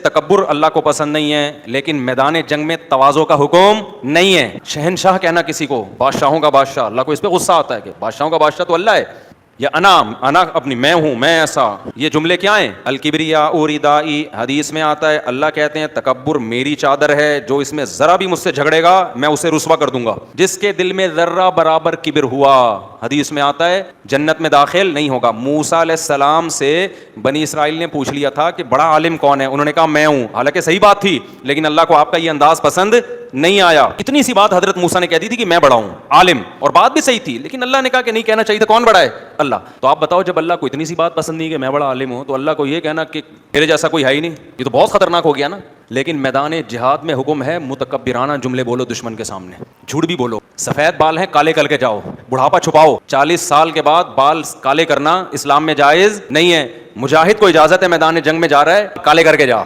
तकब्बुर अल्लाह को पसंद नहीं है, लेकिन मैदान जंग में तवाज़ो का हुक्म नहीं है। शहनशाह कहना किसी को, बादशाहों का बादशाह, अल्लाह को इस पर गुस्सा आता है कि बादशाहों का बादशाह तो अल्लाह है। या अना अपनी, मैं हूं, मैं ऐसा, ये जुमले क्या हैं? अल किब्रिया उरिदाई, हदीस में आता है अल्लाह कहते हैं तकब्बुर मेरी चादर है, जो इसमें जरा भी मुझसे झगड़ेगा मैं उसे रुस्वा कर दूंगा। जिसके दिल में जर्रा बराबर किब्र हुआ, हदीस में आता है जन्नत में दाखिल नहीं होगा। मूसा अलैहिस्सलाम से बनी इसराइल ने पूछ लिया था कि बड़ा आलिम कौन है, उन्होंने कहा मैं हूं। हालांकि सही बात थी, लेकिन अल्लाह को आपका ये अंदाज पसंद नहीं आया। इतनी सी बात हजरत मूसा ने कह दी थी कि मैं बड़ा हूं, आलिम, और बात भी सही थी, लेकिन अल्लाह ने कहा कि नहीं कहना चाहिए था, कौन बड़ा है? अल्लाह। तो आप बताओ, जब अल्लाह को इतनी सी बात पसंद नहीं कि मैं बड़ा आलिम हूं, तो अल्लाह को ये कहना कि मेरे जैसा कोई है ही नहीं, ये तो बहुत खतरनाक हो गया ना। लेकिन मैदान जिहाद में हुक्म है मुतकब्बिराना जुमले बोलो दुश्मन के सामने, झूठ भी बोलो। सफेद बाल हैं काले करके जाओ, बुढ़ापा छुपाओ। 40 साल के बाद बाल काले करना इस्लाम में जायज नहीं है। मुजाहिद को इजाजत है मैदान जंग में जा रहा है, काले करके जा।